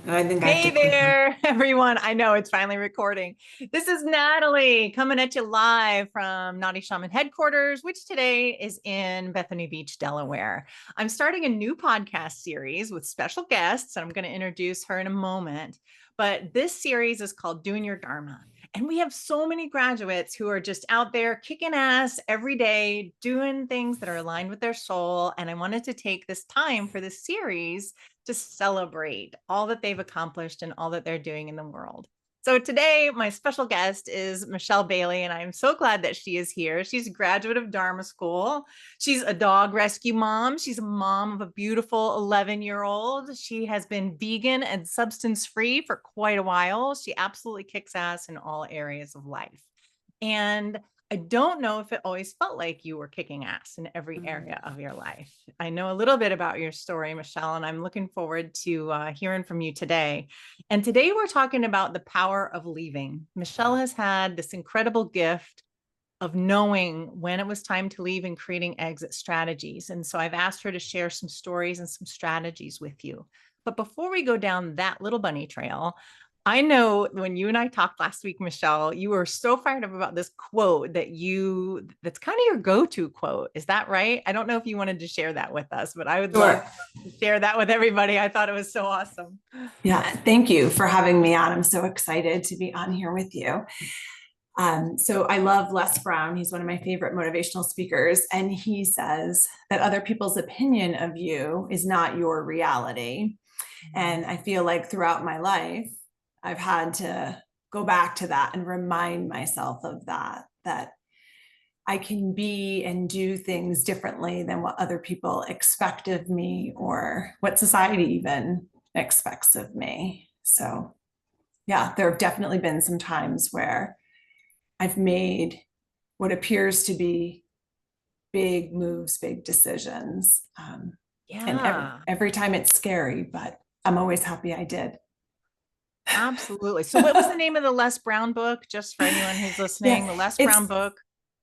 And I think I have Hey to click on. there, everyone. I know it's finally recording. This is Natalie coming at you live from Naughty Shaman headquarters, which today is in Bethany Beach, Delaware. I'm starting a new podcast series with special guests, and I'm going to introduce her in a moment. But this series is called Doin Your Dharma. And we have so many graduates who are just out there kicking ass every day, doing things that are aligned with their soul. And I wanted to take this time for this series to celebrate all that they've accomplished and all that they're doing in the world. So today, my special guest is Michelle Bailey, and I'm so glad that she is here. She's a graduate of Dharma School. She's a dog rescue mom. She's a mom of a beautiful 11-year-old. She has been vegan and substance-free for quite a while. She absolutely kicks ass in all areas of life. And I don't know if it always felt like you were kicking ass in every area of your life. I know a little bit about your story, Michelle, and I'm looking forward to hearing from you today. And today we're talking about the power of leaving. Michelle has had this incredible gift of knowing when it was time to leave and creating exit strategies. And so I've asked her to share some stories and some strategies with you. But before we go down that little bunny trail, I know when you and I talked last week, Michelle, you were so fired up about this quote that's kind of your go-to quote. Is that right? I don't know if you wanted to share that with us, but I would love Sure. to share that with everybody. I thought it was so awesome. Yeah. Thank you for having me on. I'm so excited to be on here with you. So I love Les Brown. He's one of my favorite motivational speakers. And he says that other people's opinion of you is not your reality. And I feel like throughout my life, I've had to go back to that and remind myself of that I can be and do things differently than what other people expect of me or what society even expects of me. So, yeah, there have definitely been some times where I've made what appears to be big moves, big decisions. And Yeah. every time it's scary, but I'm always happy I did. Absolutely. So what was the name of the Les Brown book? Just for anyone who's listening, Yeah, the Les Brown book.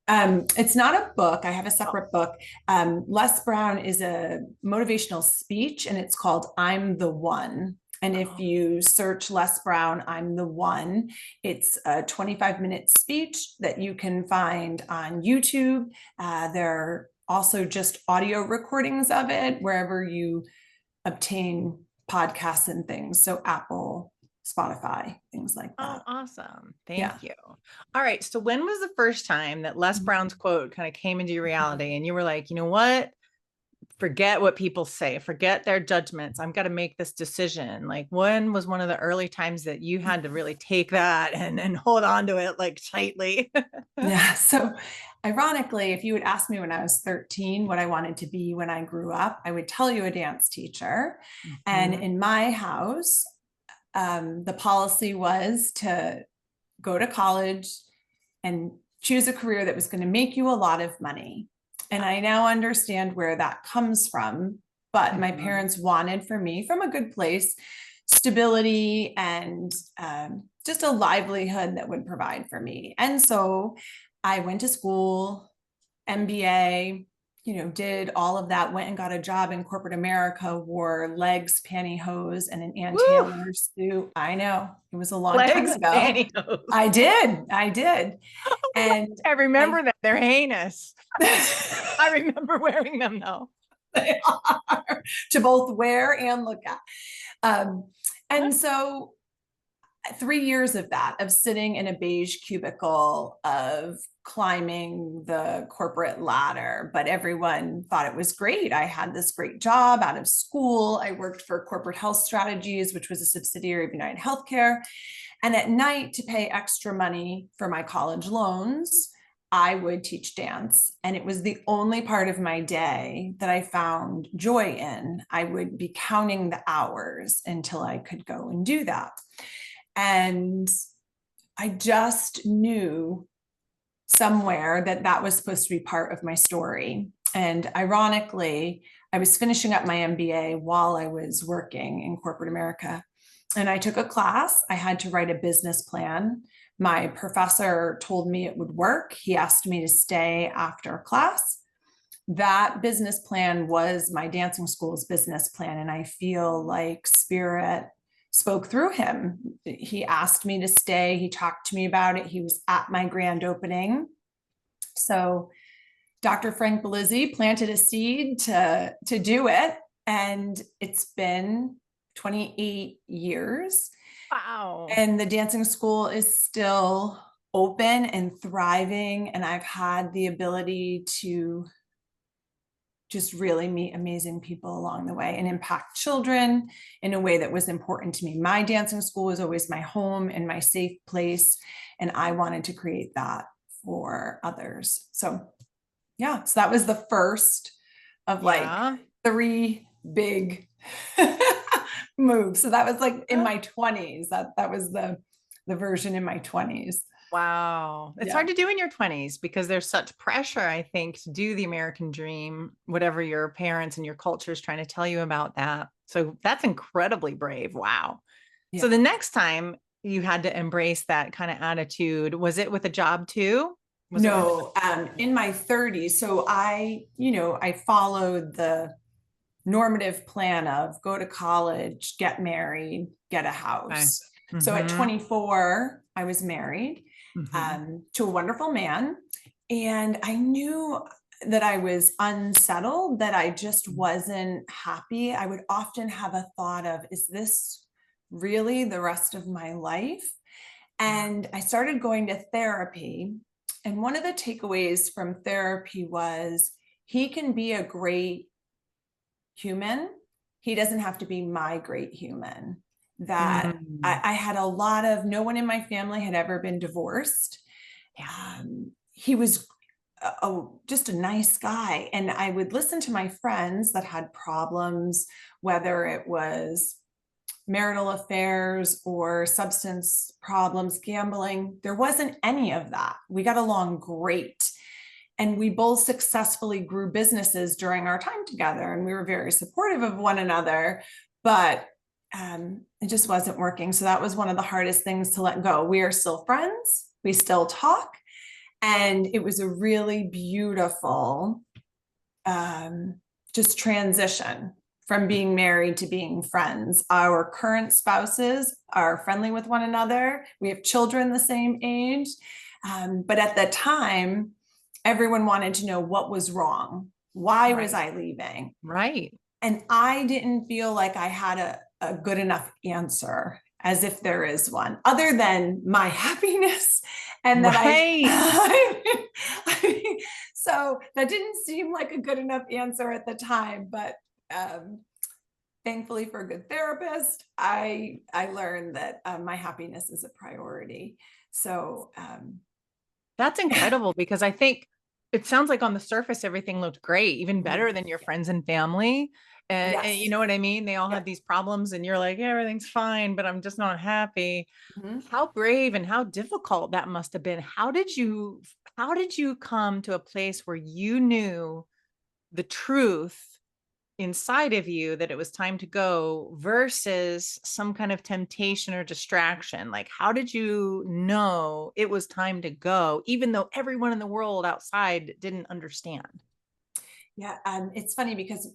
it's not a book. I have a separate book. Les Brown is a motivational speech, and it's called "I'm the One." And if Oh, you search Les Brown, "I'm the One," it's a 25-minute speech that you can find on YouTube. There are also just audio recordings of it wherever you obtain podcasts and things. So Apple, Spotify, things like oh, that. awesome. Yeah. Thank you. All right. So when was the first time that Les Brown's quote kind of came into your reality and you were like, you know what? Forget what people say, forget their judgments. I've got to make this decision. Like, when was one of the early times that you had to really take that and hold on to it like tightly? Yeah. So, ironically, if you would ask me when I was 13 what I wanted to be when I grew up, I would tell you a dance teacher. And Mhm. in my house, the policy was to go to college and choose a career that was going to make you a lot of money. And I now understand where that comes from. But my Mhm. parents wanted for me, from a good place, stability and just a livelihood that would provide for me. And so I went to school, MBA, did all of that, went and got a job in corporate America, wore legs, pantyhose, and an Ann Woo! Taylor suit. I know it was a long time Legs, ago. pantyhose. I did. I did. And I I, remember that. They're heinous. I remember wearing them though. they are to both wear and look at. Um, and so 3 years of that, of sitting in a beige cubicle, of climbing the corporate ladder, but everyone thought it was great. I had this great job out of school. I worked for Corporate Health Strategies, which was a subsidiary of United Healthcare. And at night, to pay extra money for my college loans, I would teach dance. And it was the only part of my day that I found joy in. I would be counting the hours until I could go and do that. And I just knew somewhere that that was supposed to be part of my story. And ironically, I was finishing up my MBA while I was working in corporate America. And I took a class. I had to write a business plan. My professor told me it would work. He asked me to stay after class. That business plan was my dancing school's business plan. And I feel like Spirit spoke through him. He asked me to stay. He talked to me about it. He was at my grand opening. So Dr. Frank Belizzi planted a seed to do it. And it's been 28 years. Wow. And the dancing school is still open and thriving. And I've had the ability to just really meet amazing people along the way and impact children in a way that was important to me. My dancing school was always my home and my safe place. And I wanted to create that for others. So yeah, so that was the first of like 3 big moves. So that was like in my 20s. That was the version in my 20s. Wow. It's hard to do in your 20s because there's such pressure, I think, to do the American dream, whatever your parents and your culture is trying to tell you about that. So that's incredibly brave. Wow. Yeah. So the next time you had to embrace that kind of attitude, was it with a job too? No, in my 30s. So I followed the normative plan of go to college, get married, get a house. Okay. So at 24, I was married to a wonderful man. And I knew that I was unsettled, that I just wasn't happy. I would often have a thought of, is this really the rest of my life? And I started going to therapy. And one of the takeaways from therapy was he can be a great human. He doesn't have to be my great human. That I had a lot of, no one in my family had ever been divorced. He was just a nice guy. And I would listen to my friends that had problems, whether it was marital affairs or substance problems, gambling. There wasn't any of that. We got along great. And we both successfully grew businesses during our time together. And we were very supportive of one another, but it just wasn't working. So that was one of the hardest things to let go. We are still friends. We still talk. And it was a really beautiful just transition from being married to being friends. Our current spouses are friendly with one another. We have children the same age. But at the time, everyone wanted to know what was wrong. Why was I leaving? Right. And I didn't feel like I had a good enough answer, as if there is one, other than my happiness. And that so that didn't seem like a good enough answer at the time, but thankfully for a good therapist, I learned that my happiness is a priority. So that's incredible because I think it sounds like on the surface, everything looked great, even better than your friends and family. And you know what I mean? They all had these problems and you're like, yeah, everything's fine, but I'm just not happy. How brave and how difficult that must have been. How did you come to a place where you knew the truth inside of you that it was time to go versus some kind of temptation or distraction? Like, how did you know it was time to go, even though everyone in the world outside didn't understand? Yeah. It's funny because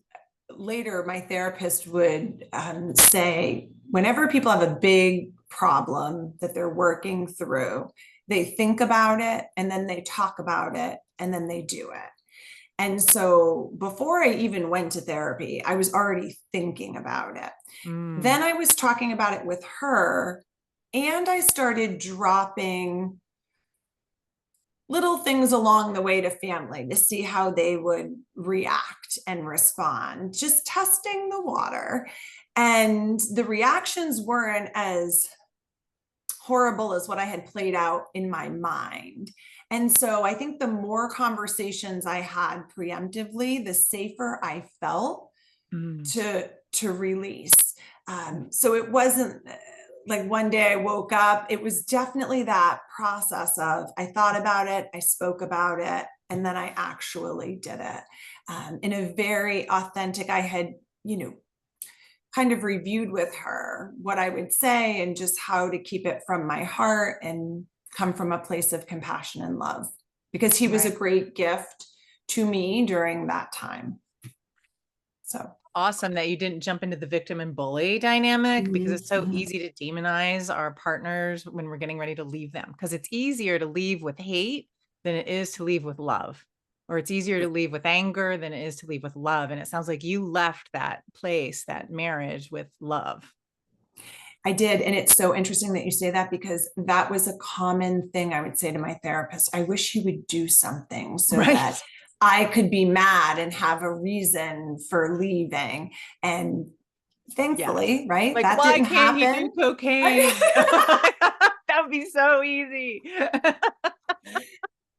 later my therapist would say, whenever people have a big problem that they're working through, they think about it and then they talk about it and then they do it. And so before I even went to therapy, I was already thinking about it. Then I was talking about it with her, and I started dropping little things along the way to family to see how they would react and respond, just testing the water. And the reactions weren't as horrible as what I had played out in my mind. And so I think the more conversations I had preemptively, the safer I felt to release. So it wasn't like one day I woke up. It was definitely that process of I thought about it, I spoke about it, and then I actually did it in a very authentic. I had, kind of reviewed with her what I would say and just how to keep it from my heart and come from a place of compassion and love, because he was a great gift to me during that time. So awesome that you didn't jump into the victim and bully dynamic, because it's so Mhm. easy to demonize our partners when we're getting ready to leave them, because it's easier to leave with hate than it is to leave with love, or it's easier to leave with anger than it is to leave with love. And it sounds like you left that place, that marriage, with love. I did. And it's so interesting that you say that, because that was a common thing I would say to my therapist. I wish he would do something so that Right. I could be mad and have a reason for leaving. And Yes. thankfully, right, Like, that why didn't can't he do happen. cocaine? That would be so easy.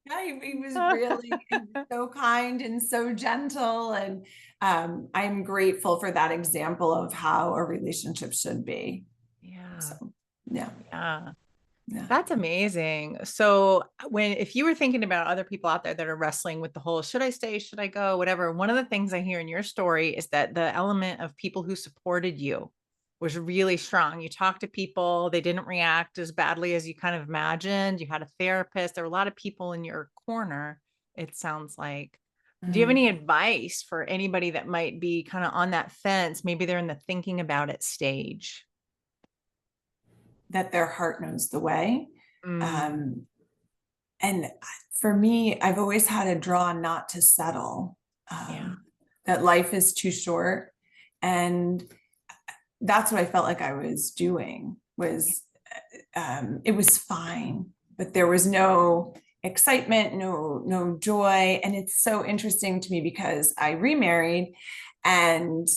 Yeah, he was so kind and so gentle. And I'm grateful for that example of how a relationship should be. Yeah. So, yeah, Yeah. yeah. That's amazing. So if you were thinking about other people out there that are wrestling with the whole, should I stay, should I go, whatever, one of the things I hear in your story is that the element of people who supported you was really strong. You talked to people, they didn't react as badly as you kind of imagined. You had a therapist. There were a lot of people in your corner, it sounds like. Do you have any Mm. advice for anybody that might be kind of on that fence? Maybe they're in the thinking about it stage. That their heart knows the way. Mm, Um, and for me, I've always had a draw not to settle, yeah. that life is too short. And that's what I felt like I was doing was, it was fine, but there was no excitement, no joy. And it's so interesting to me because I remarried, and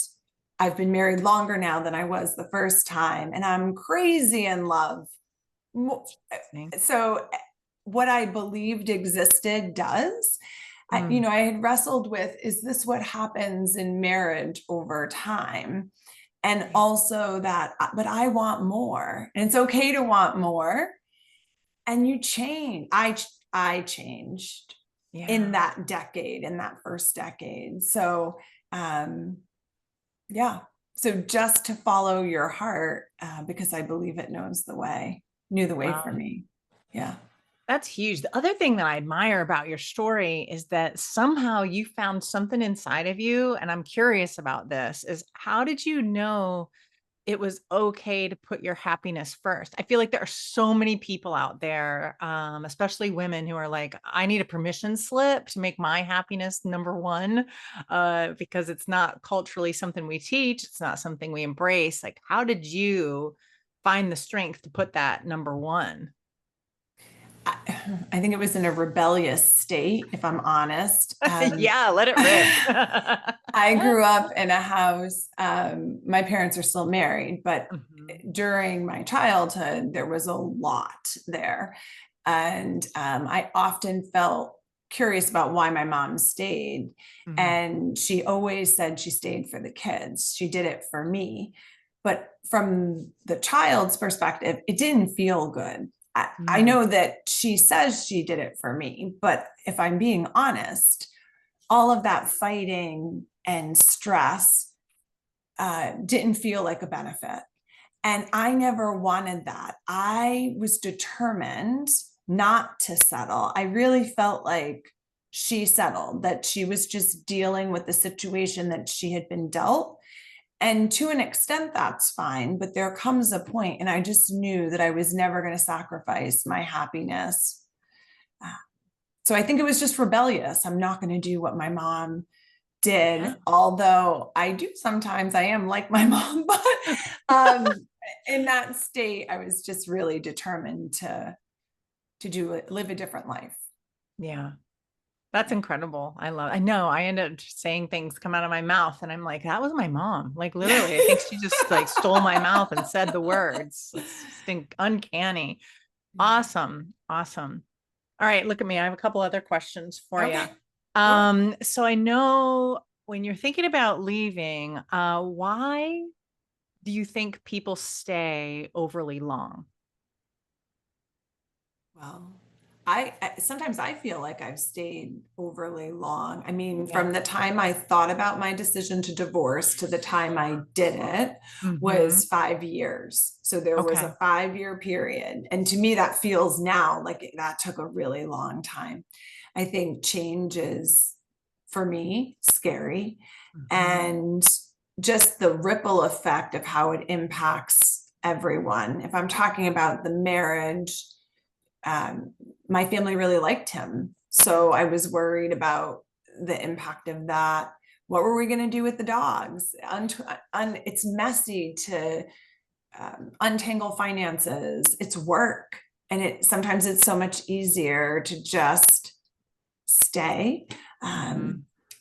I've been married longer now than I was the first time, and I'm crazy in love. So what I believed existed does. Mm, I had wrestled with, is this what happens in marriage over time? And right. also that, but I want more, and it's okay to want more. And you change. I changed in Yeah. that decade, in that first decade. So, um, yeah. So just to follow your heart, because I believe it knew the way for Wow. me. Yeah. That's huge. The other thing that I admire about your story is that somehow you found something inside of you. And I'm curious about this is, how did you know it was okay to put your happiness first? I feel like there are so many people out there, especially women, who are like, I need a permission slip to make my happiness number one, because it's not culturally something we teach. It's not something we embrace. Like, how did you find the strength to put that number one? I, I think it was in a rebellious state, if I'm honest. Yeah, let it rip. I grew up in a house. My parents are still married, but Mhm, during my childhood, there was a lot there. And I often felt curious about why my mom stayed. mhm, And she always said she stayed for the kids. She did it for me. But from the child's perspective, it didn't feel good. I mm, know that she says she did it for me, but if I'm being honest, all of that fighting and stress didn't feel like a benefit. And I never wanted that. I was determined not to settle. I really felt like she settled, that she was just dealing with the situation that she had been dealt. And to an extent, that's fine. But there comes a point, and I just knew that I was never going to sacrifice my happiness. So I think it was just rebellious. I'm not going to do what my mom yeah. did, although I do sometimes, I am like my mom, but um, in that state, I was just really determined to live a different life. Yeah. That's Yeah. incredible. I know I end up just saying things come out of my mouth and I'm like, that was my mom. Like, literally, I think she just like stole my mouth and said the words. It's just uncanny. Awesome. Awesome. All right, look at me. I have a couple other questions for you. Okay. Sure. So I know when you're thinking about leaving, why do you think people stay overly long? Well, sometimes I feel like I've stayed overly long. I mean, Yeah. from the time I thought about my decision to divorce to the time I did it Hmm. was 5 years. So there was Okay. a 5 year period. And to me, that feels now like that took a really long time. I think change is, for me, scary. Hmm. And just the ripple effect of how it impacts everyone. If I'm talking about the marriage, my family really liked him. So I was worried about the impact of that. What were we going to do with the dogs? It's messy to untangle finances. It's work. And sometimes it's so much easier to just stay.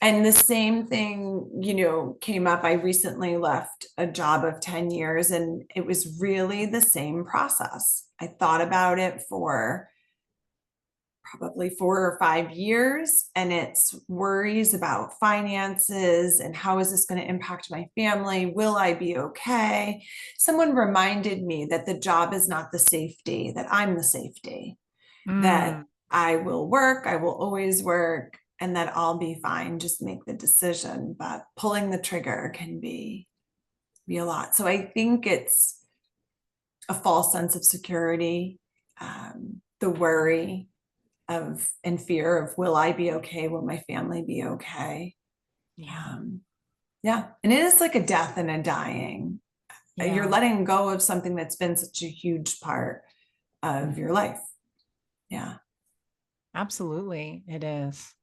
And the same thing, came up. I recently left a job of 10 years, and it was really the same process. I thought about it for probably 4 or 5 years, and it's worries about finances and how is this going to impact my family? Will I be okay? Someone reminded me that the job is not the safety, that I'm the safety, that I will work, I will always work, and that I'll be fine. Just make the decision. But pulling the trigger can be a lot. So I think it's a false sense of security, the worry and fear of, will I be okay? Will my family be okay? Yeah. And it is like a death and a dying. You're letting go of something that's been such a huge part of your life. Yeah. Absolutely. It is.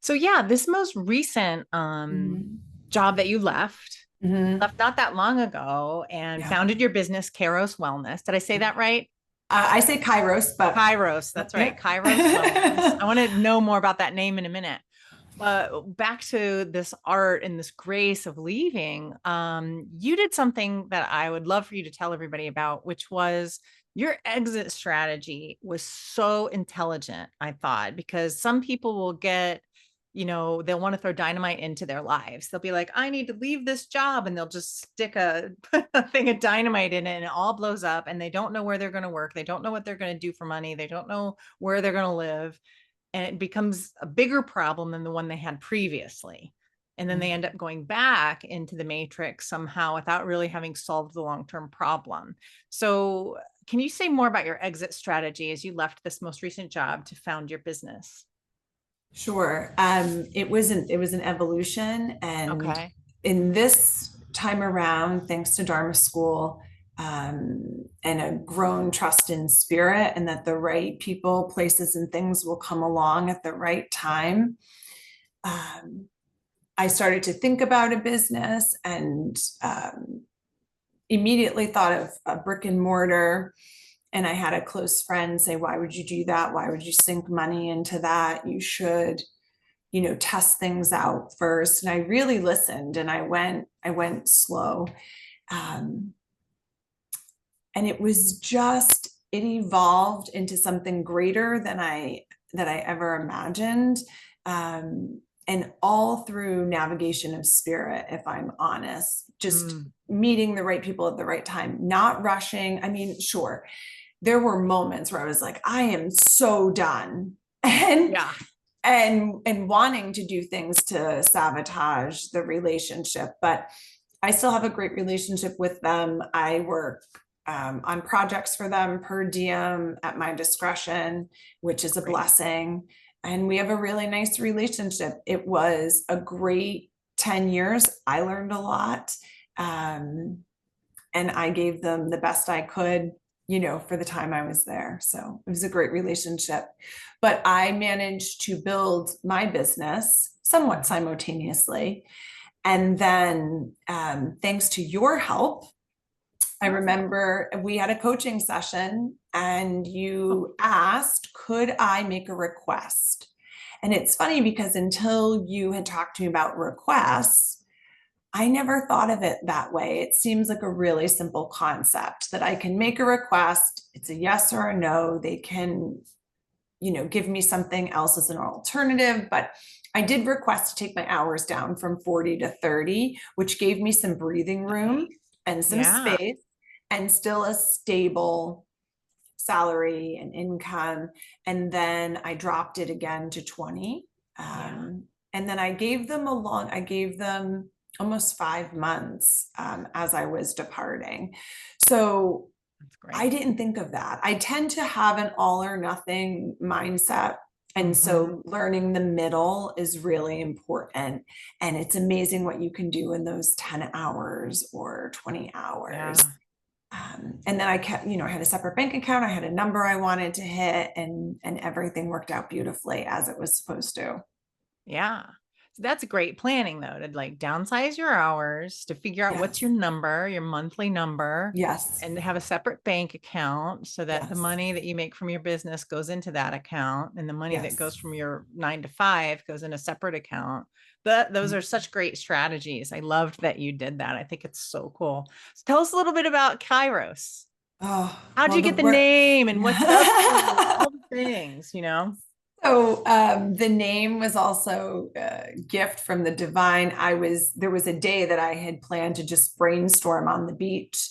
So this most recent job that you left not that long ago and founded your business, Kairos Wellness. Did I say that right? I say Kairos, but Kairos. That's right. Kairos Wellness. I want to know more about that name in a minute. But back to this art and this grace of leaving, you did something that I would love for you to tell everybody about, which was your exit strategy was so intelligent, I thought, because some people will get, they'll want to throw dynamite into their lives. They'll be like, I need to leave this job. And they'll just stick a thing of dynamite in it and it all blows up. And they don't know where they're going to work. They don't know what they're going to do for money. They don't know where they're going to live. And it becomes a bigger problem than the one they had previously. And then they end up going back into the matrix somehow without really having solved the long-term problem. So can you say more about your exit strategy as you left this most recent job to found your business? Sure. It was an evolution. And in this time around, thanks to Dharma School, and a grown trust in spirit, and that the right people, places, and things will come along at the right time. I started to think about a business and immediately thought of a brick and mortar. And I had a close friend say, why would you do that? Why would you sink money into that? You should, test things out first. And I really listened, and I went slow. And it was just, it evolved into something greater than I ever imagined. And all through navigation of spirit, if I'm honest, just meeting the right people at the right time, not rushing. I mean, sure, there were moments where I was like, I am so done. And wanting to do things to sabotage the relationship. But I still have a great relationship with them. I work on projects for them per diem at my discretion, which is a blessing. And we have a really nice relationship. It was a great 10 years. I learned a lot. And I gave them the best I could, for the time I was there. So it was a great relationship. But I managed to build my business somewhat simultaneously. And then, thanks to your help, I remember we had a coaching session and you asked, could I make a request? And it's funny because until you had talked to me about requests, I never thought of it that way. It seems like a really simple concept that I can make a request. It's a yes or a no. They can, give me something else as an alternative. But I did request to take my hours down from 40 to 30, which gave me some breathing room and some space and still a stable salary and income. And then I dropped it again to 20. And then I gave them almost 5 months as I was departing. So I didn't think of that. I tend to have an all or nothing mindset And Mhm. so learning the middle is really important. And it's amazing what you can do in those 10 hours or 20 hours. Yeah. And then I kept, I had a separate bank account. I had a number I wanted to hit, and everything worked out beautifully as it was supposed to. Yeah. So that's great planning though, to like downsize your hours, to figure out what's Yes. your number, your monthly number, Yes. and have a separate bank account so that the Yes. money that you make from your business goes into that account and the money that Yes. goes from your 9 to 5 goes in a separate account. Those are such great strategies. I loved that you did that. I think it's so cool. So tell us a little bit about Kairos. Oh, How'd well, you the get the work. name and what's it up to? All the things. So the name was also a gift from the divine. There was a day that I had planned to just brainstorm on the beach.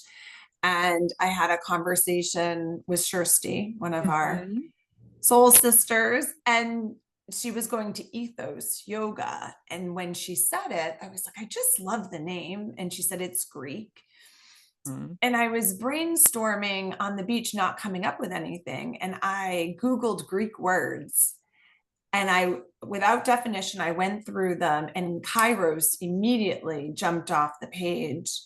And I had a conversation with Kirsty, one of our Mhm. soul sisters, and she was going to ethos yoga. And when she said it, I was like, I just love the name. And she said, it's Greek. Mhm. And I was brainstorming on the beach, not coming up with anything. And I Googled Greek words. And without definition, I went through them, and Kairos immediately jumped off the page.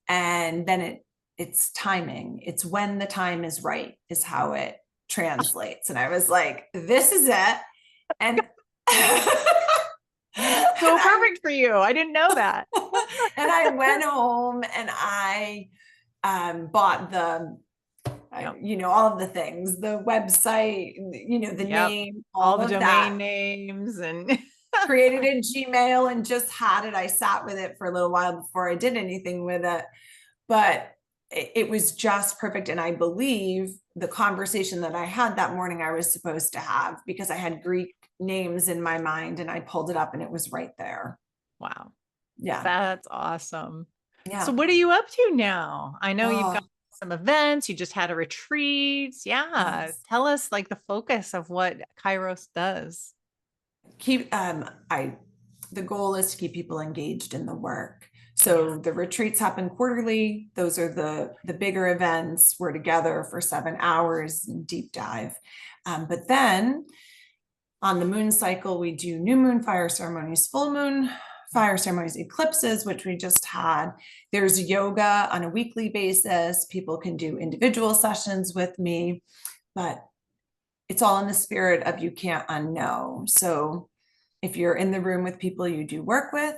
And then it's timing. It's when the time is right, is how it translates. And I was like, this is it. And and So I perfect for you. I didn't know that. and I went home and I bought Yep. all of the things, the website, the Yep. name, All all the of that, domain names and created a Gmail and just had it. I sat with it for a little while before I did anything with it, but it was just perfect. And I believe the conversation that I had that morning, I was supposed to have, because I had Greek names in my mind, and I pulled it up and it was right there. wow. Yeah. That's awesome. So Yeah. what are you up to now? I know you've got Oh, some events, you just had a retreat. Yeah. yes. Tell us like the focus of what Kairos does. Keep I The goal is to keep people engaged in the work. Yeah. So the retreats happen quarterly. Those are the bigger events. We're together for 7 hours, deep dive. But then on the moon cycle, we do new moon fire ceremonies, full moon fire ceremonies, eclipses, which we just had. There's yoga on a weekly basis. People can do individual sessions with me, but it's all in the spirit of you can't unknow. So if you're in the room with people you do work with,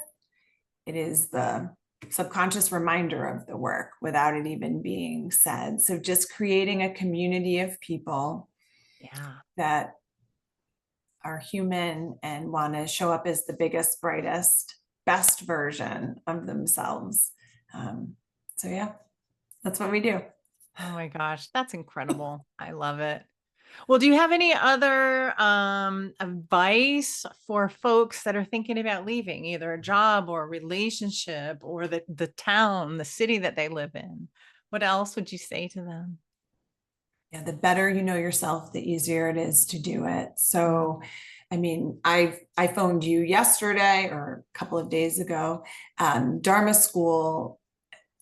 it is the subconscious reminder of the work without it even being said. So just creating a community of people Yeah. that are human and want to show up as the biggest, brightest, best version of themselves. Um, so yeah, that's what we do. Oh my gosh, that's incredible. I love it. Well, do you have any other advice for folks that are thinking about leaving either a job or a relationship or the town, the city that they live in? What else would you say to them? Yeah, the better you know yourself, the easier it is to do it. Mm, So, I mean, I phoned you yesterday or a couple of days ago. Dharma School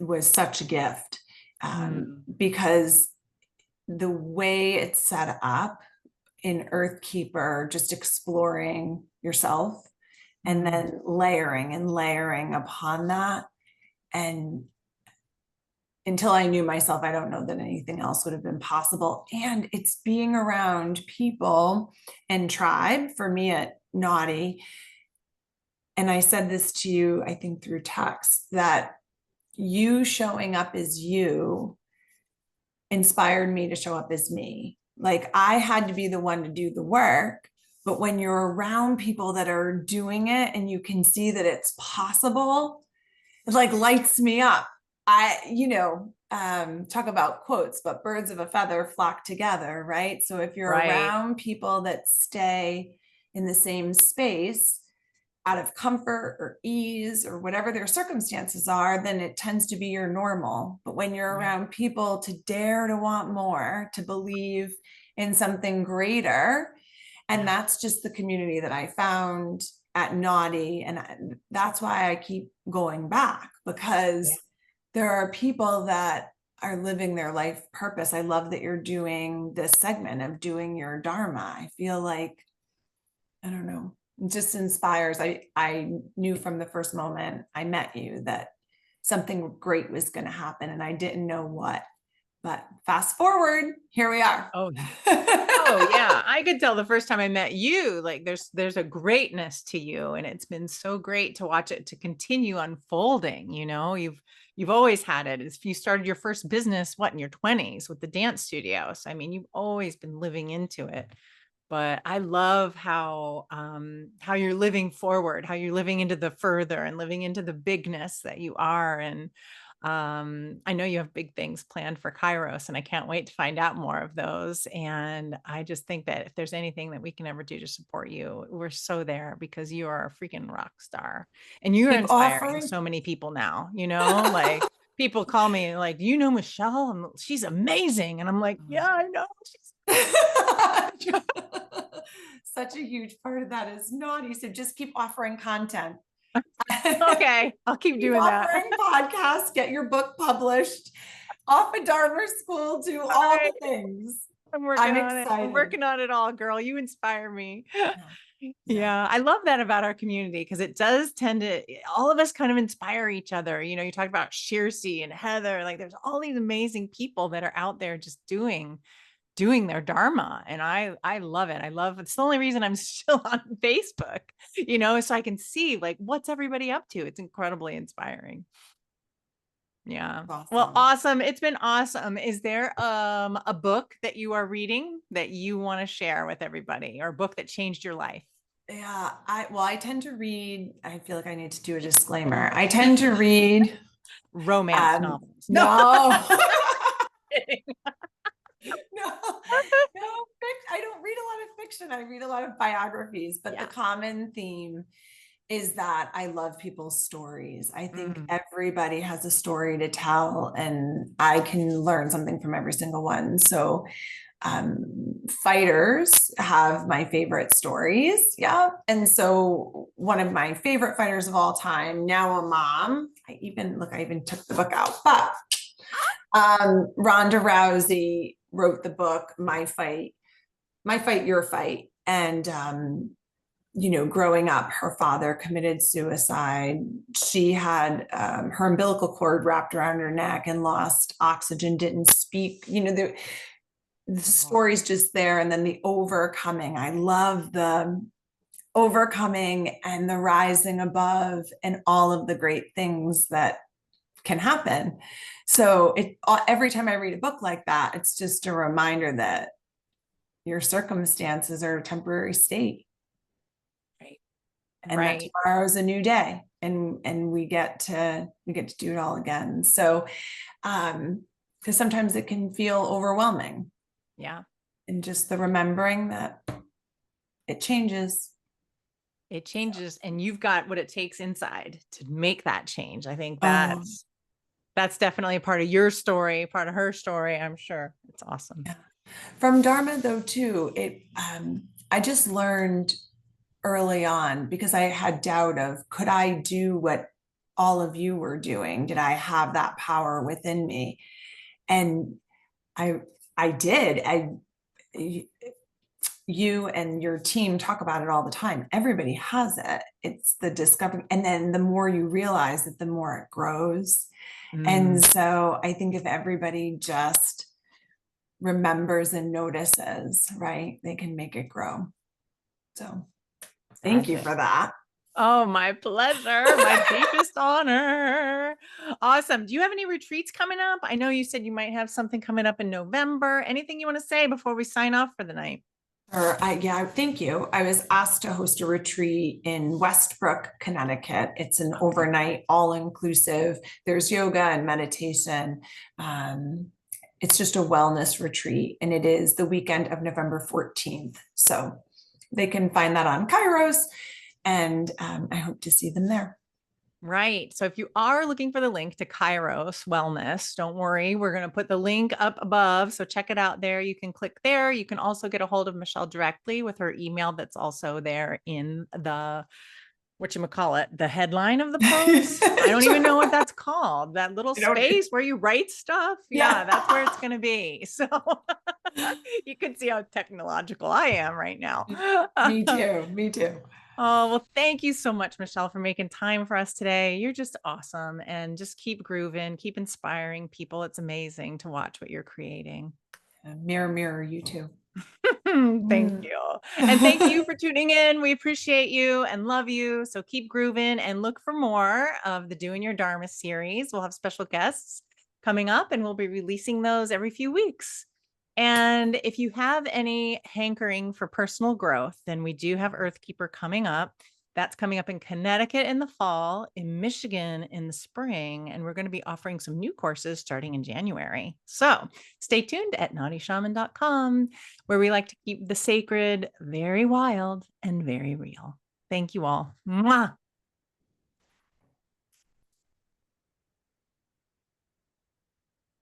was such a gift, mm, because the way it's set up in Earthkeeper, just exploring yourself and mm. then layering and layering upon that. And until I knew myself, I don't know that anything else would have been possible. And it's being around people and tribe for me at Naughty. And I said this to you, I think through text, that you showing up as you inspired me to show up as me. Like I had to be the one to do the work. But when you're around people that are doing it and you can see that it's possible, it like lights me up. Talk about quotes, but birds of a feather flock together, right? So if you're Right. around people that stay in the same space out of comfort or ease or whatever their circumstances are, then it tends to be your normal. But when you're Right. around people to dare to want more, to believe in something greater, and Yeah. that's just the community that I found at Naughty. And that's why I keep going back, Yeah. because there are people that are living their life purpose. I love that you're doing this segment of doing your Dharma. I feel like I don't know, it just inspires. I knew from the first moment I met you that something great was going to happen, and I didn't know what. But fast forward, here we are. Oh, oh yeah. I could tell the first time I met you, like there's a greatness to you, and it's been so great to watch it to continue unfolding. You've always had it. If you started your first business, what, in your 20s with the dance studio. So I mean, you've always been living into it. But I love how you're living forward, how you're living into the further and living into the bigness that you are. And I know you have big things planned for Kairos, and I can't wait to find out more of those. And I just think that if there's anything that we can ever do to support you, we're so there, because you are a freaking rock star and you're Keep inspiring offering. so many people now, like people call me like, you know, Michelle, and she's amazing. And I'm like, yeah, I know. Such a huge part of that is Naughty. So just keep offering content. Okay, I'll keep doing that. Offering podcasts, get your book published, off a Dharma School, do all the things. I'm working on excited. it. I'm working on it all, girl. You inspire me. Yeah. Yeah, I love that about our community, because it does tend to, all of us kind of inspire each other. You talk about Shirsi and Heather, like there's all these amazing people that are out there just doing their Dharma. And I love it. It's the only reason I'm still on Facebook, so I can see like what's everybody up to. It's incredibly inspiring. Yeah. Awesome. Well, awesome. It's been awesome. Is there a book that you are reading that you want to share with everybody, or a book that changed your life? Yeah, I tend to read, I feel like I need to do a disclaimer. I tend to read romance novels. No. No, I don't read a lot of fiction. I read a lot of biographies, but the common theme is that I love people's stories. I think everybody has a story to tell, and I can learn something from every single one. So fighters have my favorite stories. Yeah. And so one of my favorite fighters of all time, now a mom, I even took the book out, but Ronda Rousey wrote the book, My Fight, Your Fight. And, growing up, her father committed suicide. She had her umbilical cord wrapped around her neck and lost oxygen, didn't speak. The story's just there. And then the overcoming. I love the overcoming and the rising above and all of the great things that can happen. So every time I read a book like that, it's just a reminder that your circumstances are a temporary state. Right. And that tomorrow's a new day, and we get to do it all again. So because sometimes it can feel overwhelming. Yeah. And just the remembering that it changes. It changes, and you've got what it takes inside to make that change. I think that's definitely a part of your story, part of her story. I'm sure. It's awesome. Yeah. From Dharma though, too, I just learned early on, because I had doubt of, could I do what all of you were doing? Did I have that power within me? And I did. You and your team talk about it all the time. Everybody has it. It's the discovery. And then the more you realize it, the more it grows. And so I think if everybody just remembers and notices, right, they can make it grow. So thank you for that. Oh, my pleasure. My deepest honor. Awesome. Do you have any retreats coming up? I know you said you might have something coming up in November. Anything you want to say before we sign off for the night? Thank you. I was asked to host a retreat in Westbrook, Connecticut. It's an overnight, all-inclusive. There's yoga and meditation. It's just a wellness retreat, and it is the weekend of November 14th. So they can find that on Kairos, and I hope to see them there. Right. So if you are looking for the link to Kairos Wellness, don't worry. We're going to put the link up above. So check it out there. You can click there. You can also get a hold of Michelle directly with her email that's also there in the, the headline of the post. I don't even know what that's called. That little space where you write stuff. Yeah, that's where it's going to be. So You can see how technological I am right now. Me too. Me too. Oh, well, thank you so much, Michelle, for making time for us today. You're just awesome. And just keep grooving, keep inspiring people. It's amazing to watch what you're creating. Mirror, mirror, you too. Thank Mm. you. And thank you for tuning in. We appreciate you and love you. So keep grooving and look for more of the Doing Your Dharma series. We'll have special guests coming up and we'll be releasing those every few weeks. And if you have any hankering for personal growth, then we do have Earthkeeper coming up. That's coming up in Connecticut in the fall, in Michigan in the spring, and we're going to be offering some new courses starting in January. So stay tuned at naughtyshaman.com, where we like to keep the sacred very wild and very real. Thank you all. Mwah.